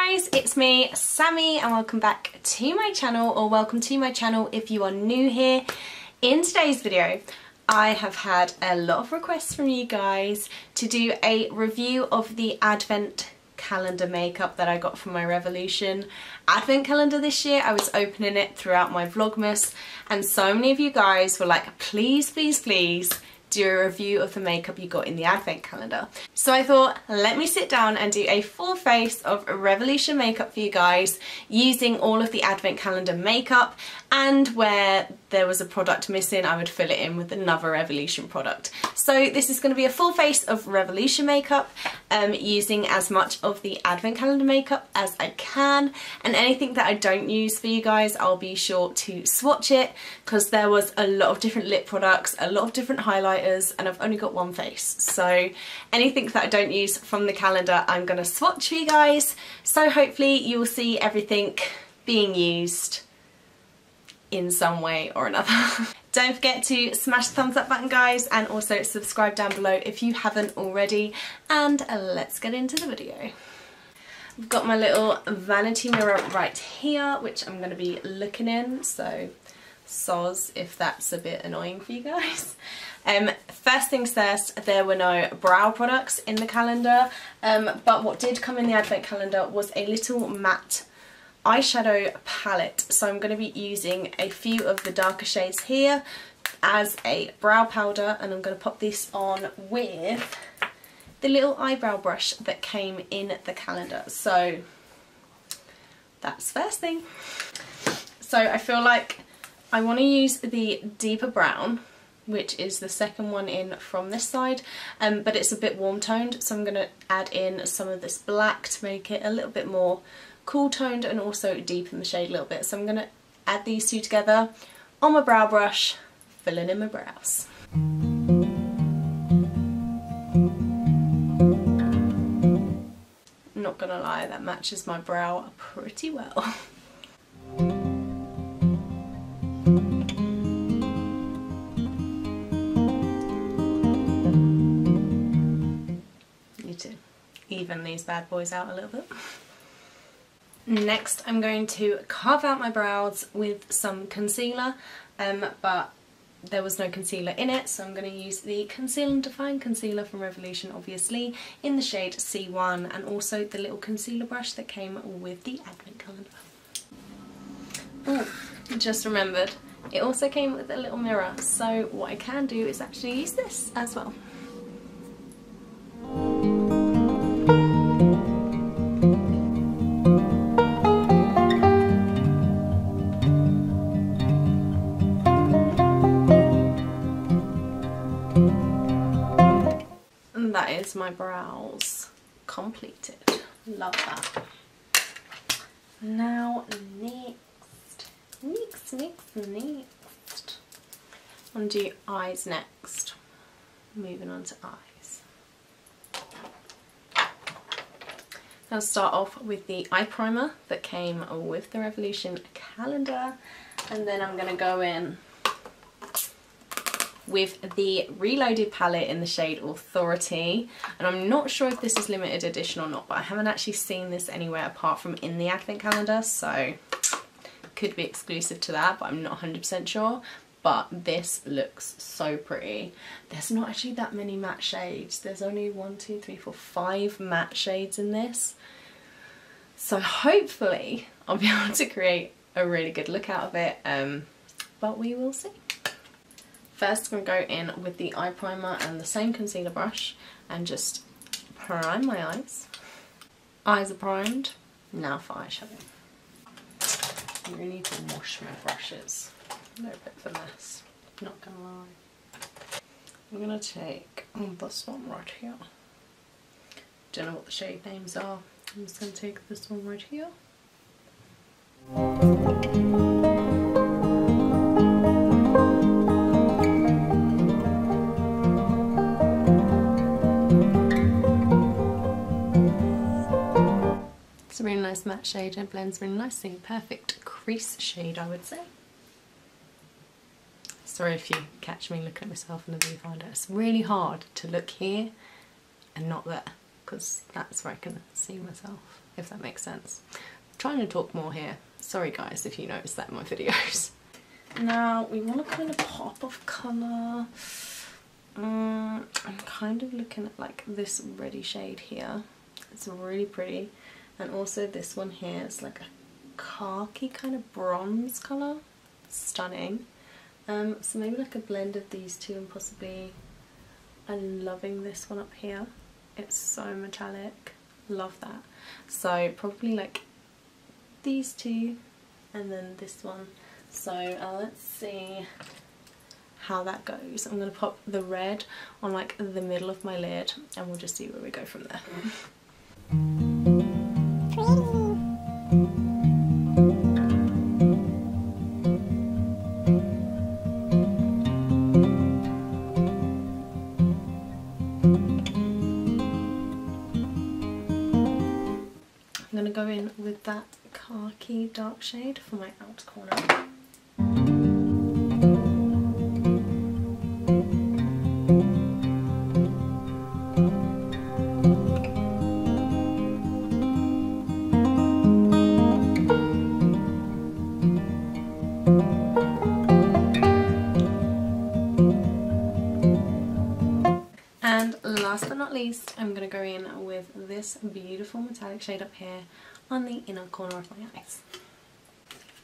guys, it's me, Sammy, and welcome back to my channel, or welcome to my channel if you are new here. In today's video, I have had a lot of requests from you guys to do a review of the advent calendar makeup that I got from my Revolution advent calendar this year. I was opening it throughout my Vlogmas, and so many of you guys were like, please, please, please do a review of the makeup you got in the advent calendar. So I thought, let me sit down and do a full face of Revolution makeup for you guys using all of the advent calendar makeup, and where there was a product missing I would fill it in with another Revolution product. So this is going to be a full face of Revolution makeup using as much of the advent calendar makeup as I can, and anything that I don't use for you guys I'll be sure to swatch it, because there was a lot of different lip products, a lot of different highlighters, and I've only got one face, so anything that I don't use from the calendar I'm going to swatch for you guys, so hopefully you will see everything being used in some way or another. Don't forget to smash the thumbs up button, guys, and also subscribe down below if you haven't already, and let's get into the video. I've got my little vanity mirror right here, which I'm going to be looking in, so soz if that's a bit annoying for you guys. First things first, there were no brow products in the calendar, but what did come in the advent calendar was a little matte eyeshadow palette. So I'm going to be using a few of the darker shades here as a brow powder, and I'm going to pop this on with the little eyebrow brush that came in the calendar. So that's first thing. So I feel like I want to use the deeper brown, which is the second one in from this side, but it's a bit warm toned, so I'm going to add in some of this black to make it a little bit more cool toned and also deepen the shade a little bit. So I'm going to add these two together on my brow brush, filling in my brows. Not gonna lie, that matches my brow pretty well. Need to even these bad boys out a little bit. Next I'm going to carve out my brows with some concealer, but there was no concealer in it, so I'm going to use the Conceal and Define concealer from Revolution, obviously, in the shade C1, and also the little concealer brush that came with the advent calendar. Oh, just remembered, it also came with a little mirror, so what I can do is actually use this as well. That is my brows completed. Love that. Now next. I'm gonna do eyes next. Moving on to eyes. I'll start off with the eye primer that came with the Revolution calendar, and then I'm gonna go in with the Reloaded palette in the shade Authority, and I'm not sure if this is limited edition or not, but I haven't actually seen this anywhere apart from in the advent calendar, so could be exclusive to that, but I'm not 100% sure. But this looks so pretty. There's not actually that many matte shades. There's only 1, 2, 3, 4, 5 matte shades in this, so hopefully I'll be able to create a really good look out of it, but we will see. First I'm going to go in with the eye primer and the same concealer brush and just prime my eyes. Eyes are primed, now for eyeshadow. I really need to wash my brushes. A little bit of a mess, not gonna lie. I'm gonna take this one right here. Don't know what the shade names are. I'm just gonna take this one right here. It's a really nice matte shade and it blends really nicely. Perfect crease shade, I would say. Sorry if you catch me looking at myself in the viewfinder. It's really hard to look here and not there, because that's where I can see myself. if that makes sense. I'm trying to talk more here. Sorry guys if you notice that in my videos. Now we want to kind of pop off colour. I'm kind of looking at like this reddy shade here. It's really pretty. And also this one here is like a khaki kind of bronze colour. Stunning. So maybe like a blend of these two, and possibly I'm loving this one up here. It's so metallic. Love that. So probably like these two and then this one. So let's see how that goes. I'm going to pop the red on like the middle of my lid and we'll just see where we go from there. I'm going to go in with that khaki dark shade for my outer corner. And last but not least, I'm going to go in with this beautiful metallic shade up here on the inner corner of my eyes.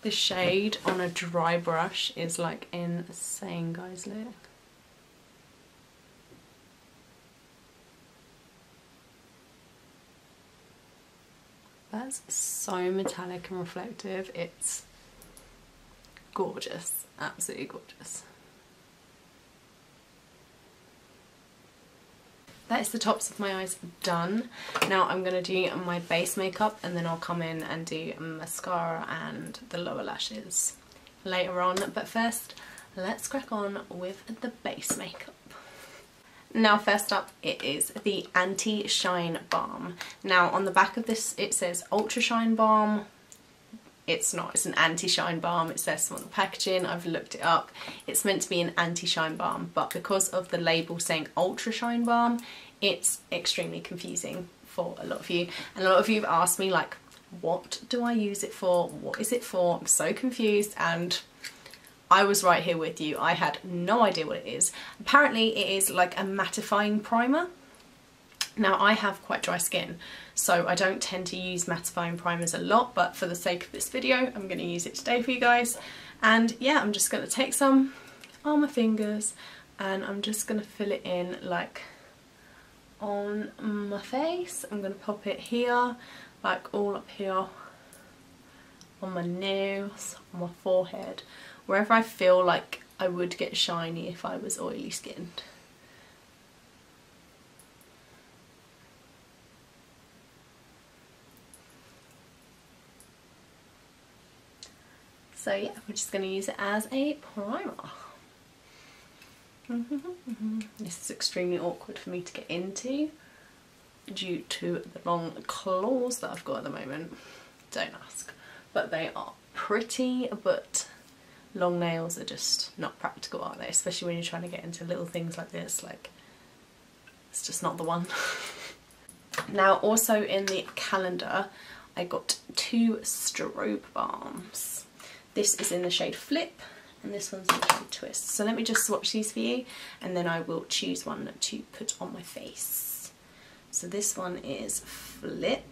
The shade on a dry brush is like insane, guys, look. That's so metallic and reflective, it's gorgeous, absolutely gorgeous. That is the tops of my eyes done. Now I'm going to do my base makeup and then I'll come in and do mascara and the lower lashes later on. But first, let's crack on with the base makeup. Now first up, it is the Anti-Shine Balm. Now on the back of this it says Ultra Shine Balm. It's not, it's an anti-shine balm. It says so on the packaging. I've looked it up. It's meant to be an anti-shine balm, but because of the label saying ultra shine balm, it's extremely confusing for a lot of you. And a lot of you have asked me like, what do I use it for? What is it for? I'm so confused, and I was right here with you. I had no idea what it is. Apparently it is like a mattifying primer. Now I have quite dry skin, so I don't tend to use mattifying primers a lot, but for the sake of this video I'm going to use it today for you guys. And yeah, I'm just going to take some on my fingers and I'm just going to fill it in like on my face. I'm going to pop it here, like all up here, on my nose, on my forehead, wherever I feel like I would get shiny if I was oily skinned. So yeah, we're just going to use it as a primer. This is extremely awkward for me to get into due to the long claws that I've got at the moment. Don't ask. But they are pretty, but long nails are just not practical, are they? Especially when you're trying to get into little things like this, like it's just not the one. Now also in the calendar I got 2 strobe balms. This is in the shade Flip and this one's in the shade Twist. So let me just swatch these for you and then I will choose one to put on my face. So this one is Flip,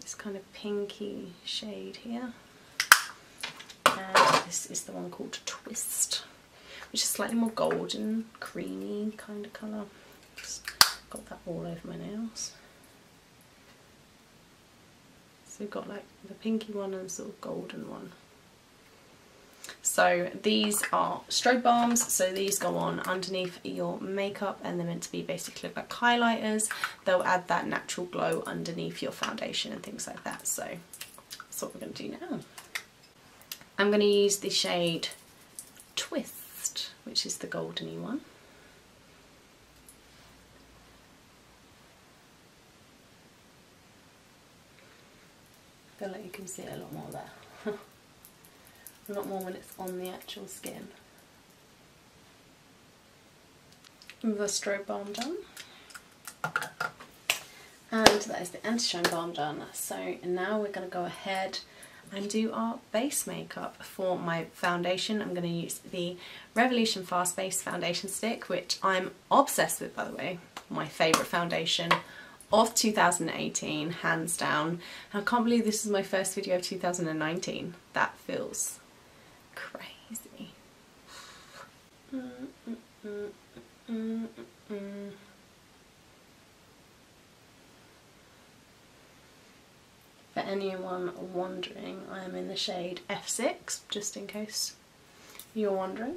this kind of pinky shade here. And this is the one called Twist, which is slightly more golden, creamy kind of colour. Just got that all over my nails. So we've got like the pinky one and the sort of golden one. So these are strobe balms, so these go on underneath your makeup and they're meant to be basically like highlighters. They'll add that natural glow underneath your foundation and things like that. So that's what we're going to do now. I'm going to use the shade Twist, which is the goldeny one. I feel like you can see it a lot more there. A lot more when it's on the actual skin. The strobe balm done. And that is the anti-shine balm done. So now we're going to go ahead and do our base makeup. For my foundation, I'm going to use the Revolution Fast Base Foundation Stick, which I'm obsessed with, by the way. My favourite foundation of 2018, hands down. And I can't believe this is my first video of 2019. That feels crazy. For anyone wondering, I am in the shade F6, just in case you're wondering.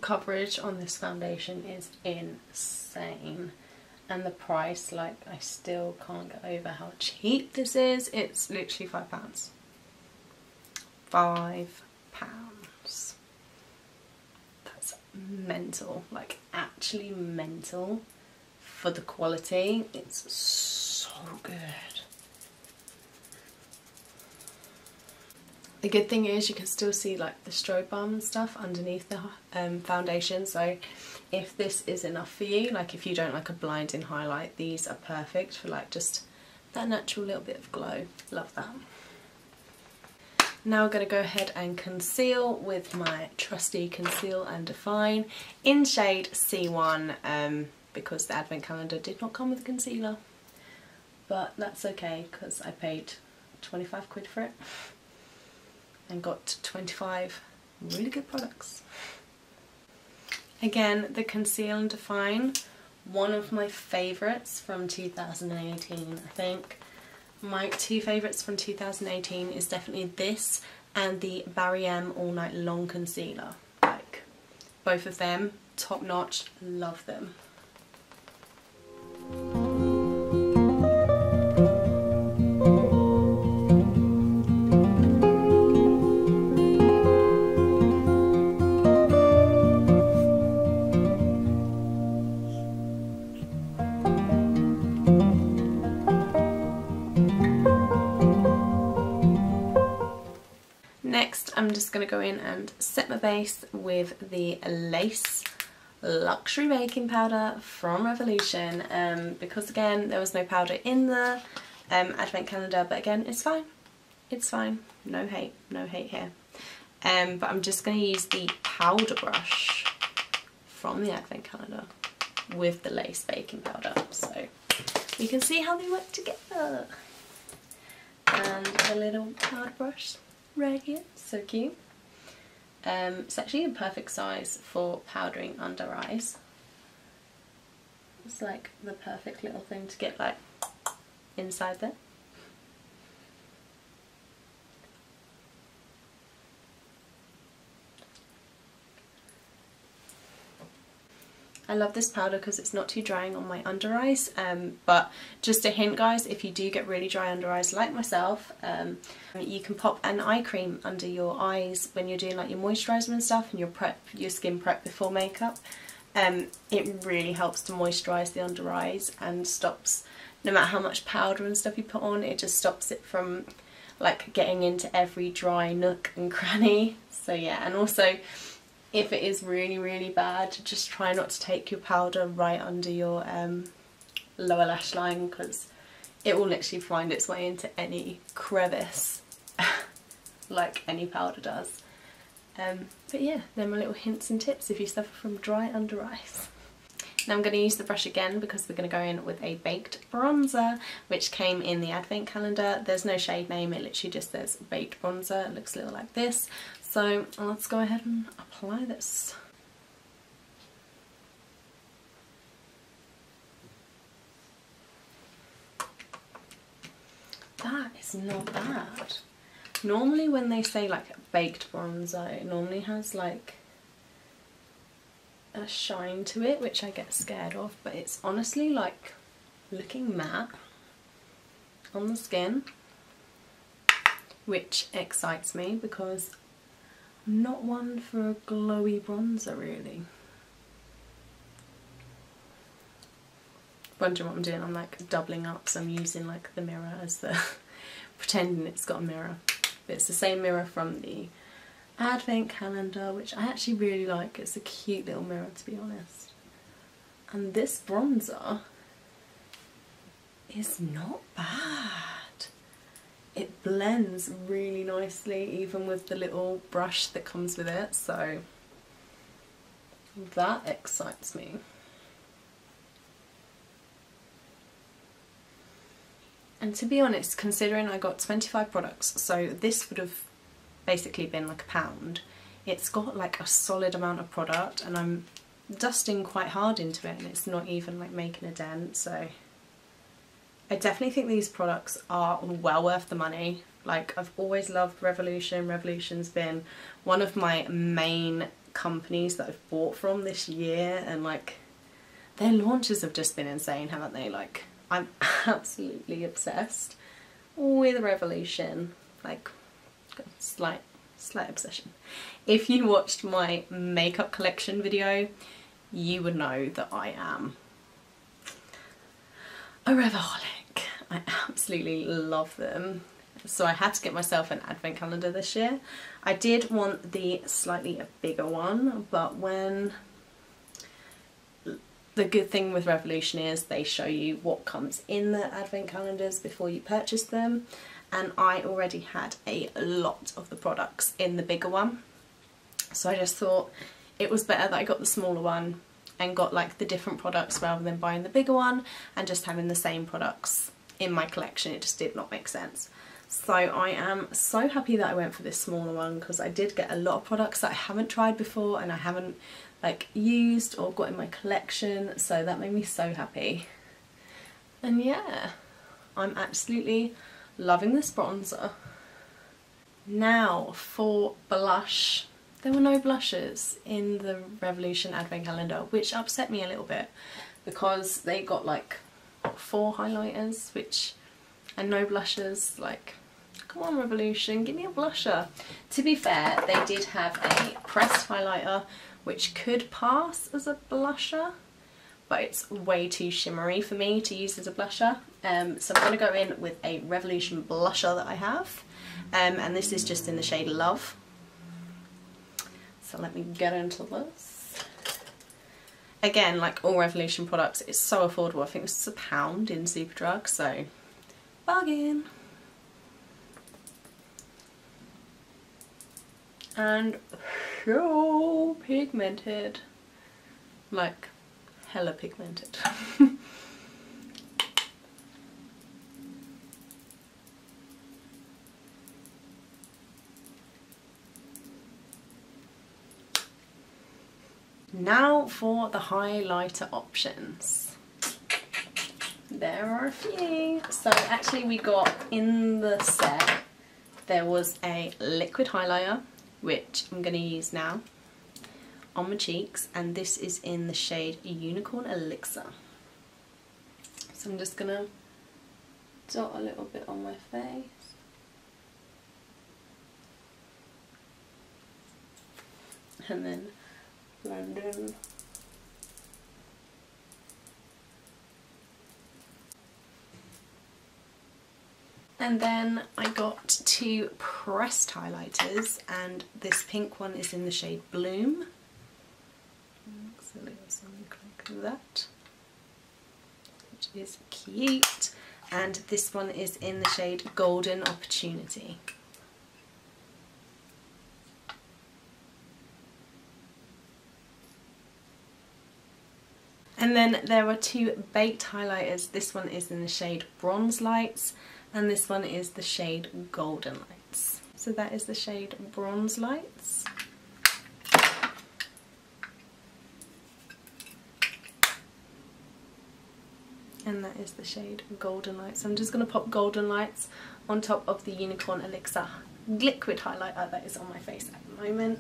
Coverage on this foundation is insane, and the price, like, I still can't get over how cheap this is. It's literally £5. £5. That's mental, like actually mental for the quality. It's so good. The good thing is you can still see like the strobe balm and stuff underneath the foundation, so if this is enough for you, like if you don't like a blinding highlight, these are perfect for like just that natural little bit of glow. Love that. Now I'm going to go ahead and conceal with my trusty Conceal and Define in shade C1, because the advent calendar did not come with a concealer, but that's okay because I paid 25 quid for it and got 25 really good products. Again, the Conceal and Define, one of my favourites from 2018, I think. My two favourites from 2018 is definitely this and the Barry M All Night Long Concealer. Like, both of them, top notch, love them. Next, I'm just going to go in and set my base with the Lace Luxury Baking Powder from Revolution, because again there was no powder in the advent calendar, but again it's fine, it's fine, no hate here. But I'm just going to use the powder brush from the advent calendar with the Lace Baking Powder, so you can see how they work together. And a little powder brush right here, so cute. It's actually a perfect size for powdering under eyes. It's like the perfect little thing to get like inside there. I love this powder because it's not too drying on my under eyes, but just a hint guys, if you do get really dry under eyes like myself, you can pop an eye cream under your eyes when you're doing like your moisturiser and stuff and your skin prep before makeup. It really helps to moisturise the under eyes and stops, no matter how much powder and stuff you put on, it just stops it from like getting into every dry nook and cranny. So yeah, and also if it is really bad, just try not to take your powder right under your lower lash line, because it will literally find its way into any crevice like any powder does. But yeah, they're my little hints and tips if you suffer from dry under eyes. Now I'm going to use the brush again because we're going to go in with a baked bronzer, which came in the advent calendar. There's no shade name, it literally just says baked bronzer. It looks a little like this. So let's go ahead and apply this. That is not bad. Normally when they say like baked bronzer, it normally has like a shine to it, which I get scared of, but it's honestly like looking matte on the skin, which excites me because not one for a glowy bronzer really. Wondering what I'm doing, I'm like doubling up, so I'm using like the mirror as the pretending it's got a mirror. But it's the same mirror from the advent calendar, which I actually really like. It's a cute little mirror, to be honest. And this bronzer is not bad. It blends really nicely, even with the little brush that comes with it, so that excites me. And to be honest, considering I got 25 products, so this would have basically been like £1, it's got like a solid amount of product, and I'm dusting quite hard into it and it's not even like making a dent, so I definitely think these products are well worth the money. Like, I've always loved Revolution. Revolution's been one of my main companies that I've bought from this year, and like their launches have just been insane, haven't they? Like, I'm absolutely obsessed with Revolution. Like, slight obsession. If you watched my makeup collection video, you would know that I am a Revoholic. I absolutely love them. So I had to get myself an advent calendar this year. I did want the slightly bigger one, but when the good thing with Revolution is they show you what comes in the advent calendars before you purchase them, and I already had a lot of the products in the bigger one, so I just thought it was better that I got the smaller one and got like the different products rather than buying the bigger one and just having the same products in my collection. It just did not make sense. So I am so happy that I went for this smaller one, because I did get a lot of products that I haven't tried before and I haven't like used or got in my collection, so that made me so happy. And yeah, I'm absolutely loving this bronzer. Now for blush. There were no blushes in the Revolution advent calendar, which upset me a little bit because they got like 4 highlighters, and no blushes. Like, come on Revolution, give me a blusher. To be fair, they did have a pressed highlighter which could pass as a blusher, but it's way too shimmery for me to use as a blusher. So I'm going to go in with a Revolution blusher that I have, and this is just in the shade Love. So let me get into this. Again, like all Revolution products, it's so affordable. I think this is £1 in Superdrug, so bargain. And so pigmented, like hella pigmented. Now for the highlighter options. There are a few. So actually we got in the set, there was a liquid highlighter, which I'm going to use now on my cheeks, and this is in the shade Unicorn Elixir. So I'm just going to dot a little bit on my face. And then blend in. And then I got 2 pressed highlighters, and this pink one is in the shade Bloom. Looks a little something like that, which is cute. And this one is in the shade Golden Opportunity. And then there are 2 baked highlighters. This one is in the shade Bronze Lights, and this one is the shade Golden Lights. So that is the shade Bronze Lights. And that is the shade Golden Lights. So I'm just going to pop Golden Lights on top of the Unicorn Elixir liquid highlighter that is on my face at the moment.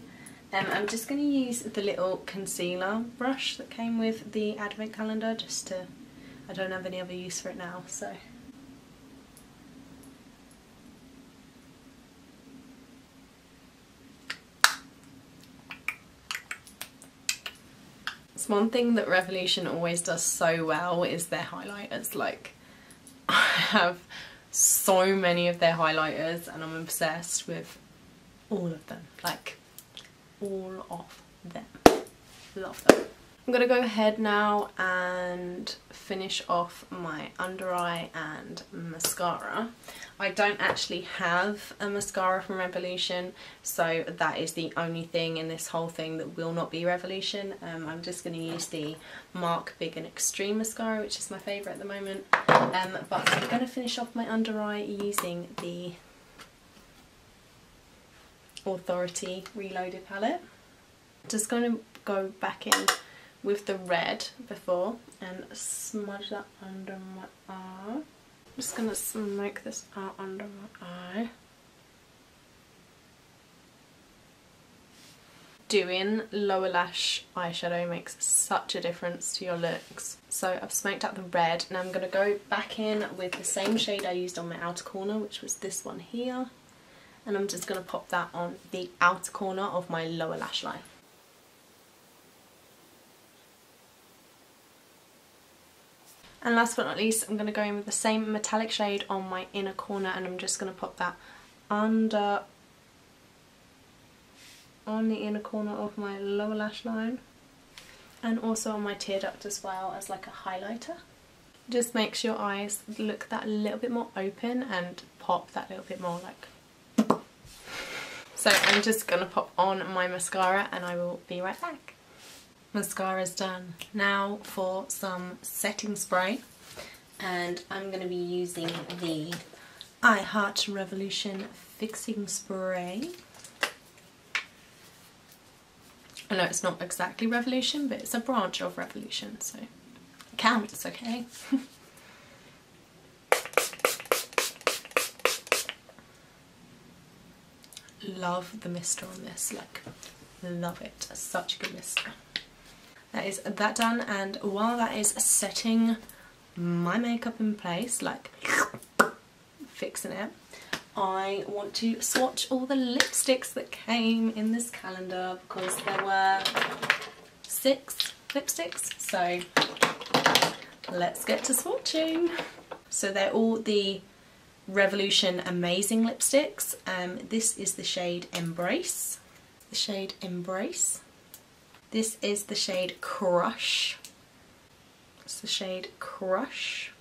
I'm just going to use the little concealer brush that came with the advent calendar, just to, I don't have any other use for it now, so. honest, one thing that Revolution always does so well is their highlighters. Like, I have so many of their highlighters and I'm obsessed with all of them. Like, all of them. Love them. I'm going to go ahead now and finish off my under eye and mascara. I don't actually have a mascara from Revolution, so that is the only thing in this whole thing that will not be Revolution. I'm just going to use the Mark Big and Extreme mascara, which is my favourite at the moment. But I'm going to finish off my under eye using the Authority Reloaded palette. Just going to go back in with the red before and smudge that under my eye. I'm just going to smoke this out under my eye. Doing lower lash eyeshadow makes such a difference to your looks. So I've smoked out the red, and I'm going to go back in with the same shade I used on my outer corner, which was this one here. And I'm just going to pop that on the outer corner of my lower lash line. And last but not least, I'm going to go in with the same metallic shade on my inner corner, and I'm just going to pop that on the inner corner of my lower lash line, and also on my tear duct as well, as like a highlighter. Just makes your eyes look that little bit more open and pop that little bit more like. So I'm just going to pop on my mascara and I will be right back. Mascara's done. Now for some setting spray, and I'm going to be using the I Heart Revolution Fixing Spray. I know it's not exactly Revolution, but it's a branch of Revolution, so it counts, okay? Love the mister on this, like, love it. Such a good mister. That is that done, and while that is setting my makeup in place, like fixing it, I want to swatch all the lipsticks that came in this calendar, because there were 6 lipsticks, so let's get to swatching. So they're all the Revolution Amazing lipsticks. This is the shade Embrace. The shade Embrace. This is the shade Crush. It's the shade Crush.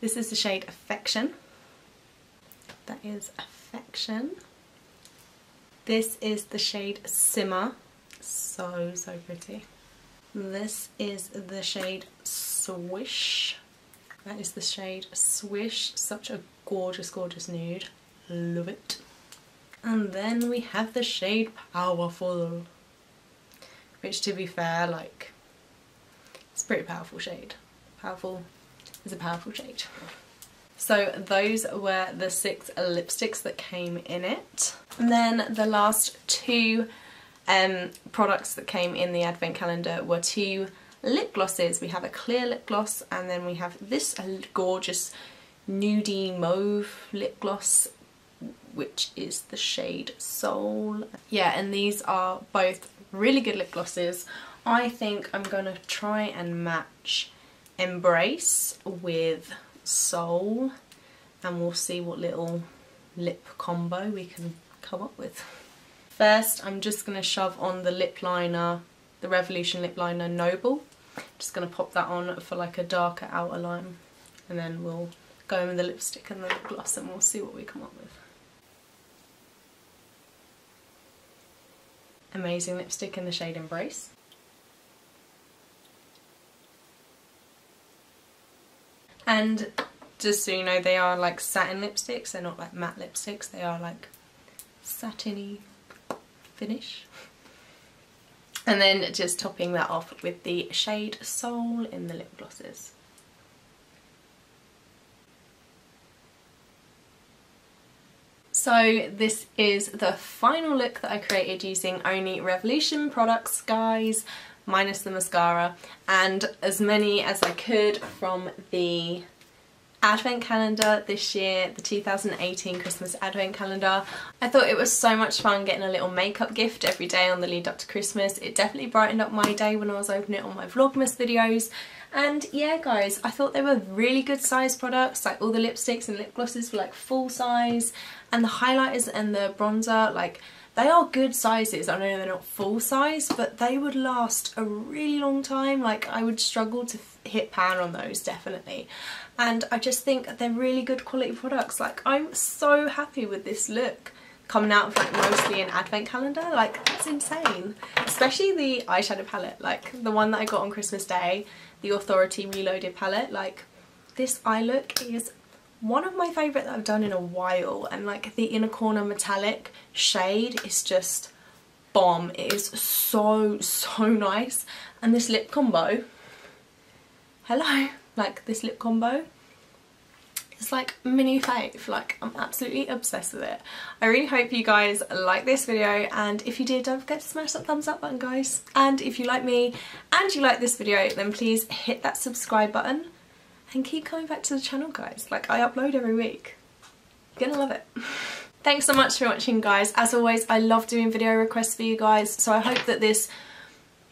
This is the shade Affection. That is Affection. This is the shade Simmer. So, so pretty. This is the shade Swish. That is the shade Swish. Such a gorgeous, gorgeous nude. Love it. And then we have the shade Powerful, which, to be fair, like, it's a pretty powerful shade. Powerful is a powerful shade. So those were the 6 lipsticks that came in it. And then the last 2 products that came in the advent calendar were 2 lip glosses. We have a clear lip gloss, and then we have this gorgeous nudie mauve lip gloss, which is the shade Soul. Yeah, and these are both really good lip glosses. I think I'm going to try and match Embrace with Soul, and we'll see what little lip combo we can come up with. First, I'm just going to shove on the lip liner, the Revolution lip liner Noble. Just going to pop that on for like a darker outer line, and then we'll go in with the lipstick and the lip gloss, and we'll see what we come up with. Amazing lipstick in the shade Embrace. And just so you know, they are like satin lipsticks, they're not like matte lipsticks, they are like satiny finish. And then just topping that off with the shade Soul in the lip glosses. So this is the final look that I created using only Revolution products, guys, minus the mascara, and as many as I could from the advent calendar this year, the 2018 Christmas advent calendar. I thought it was so much fun getting a little makeup gift every day on the lead up to Christmas. It definitely brightened up my day when I was opening it on my Vlogmas videos. And yeah guys, I thought they were really good size products. Like all the lipsticks and lip glosses were like full size, and the highlighters and the bronzer, like they are good sizes. I know they're not full size, but they would last a really long time. Like I would struggle to hit pan on those, definitely. And I just think they're really good quality products. Like I'm so happy with this look coming out of like mostly an advent calendar. Like that's insane. Especially the eyeshadow palette, like the one that I got on Christmas Day, the Authority Reloaded palette. Like this eye look is one of my favourite that I've done in a while, and like the inner corner metallic shade is just bomb. It is so nice. And this lip combo, hello, like this lip combo, it's like mini fave. Like I'm absolutely obsessed with it. I really hope you guys like this video, and if you did, don't forget to smash that thumbs up button guys. And if you like me and you like this video, then please hit that subscribe button and keep coming back to the channel guys. Like I upload every week. You're gonna love it. Thanks so much for watching guys. As always, I love doing video requests for you guys, so I hope that this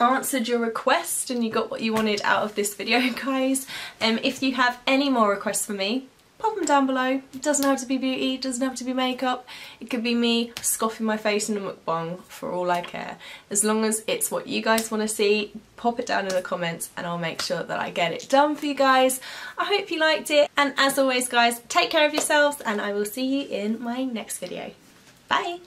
answered your request and you got what you wanted out of this video guys. If you have any more requests for me, pop them down below. It doesn't have to be beauty, it doesn't have to be makeup. It could be me scoffing my face in a mukbang for all I care. As long as it's what you guys want to see, pop it down in the comments and I'll make sure that I get it done for you guys. I hope you liked it, and as always guys, take care of yourselves and I will see you in my next video. Bye!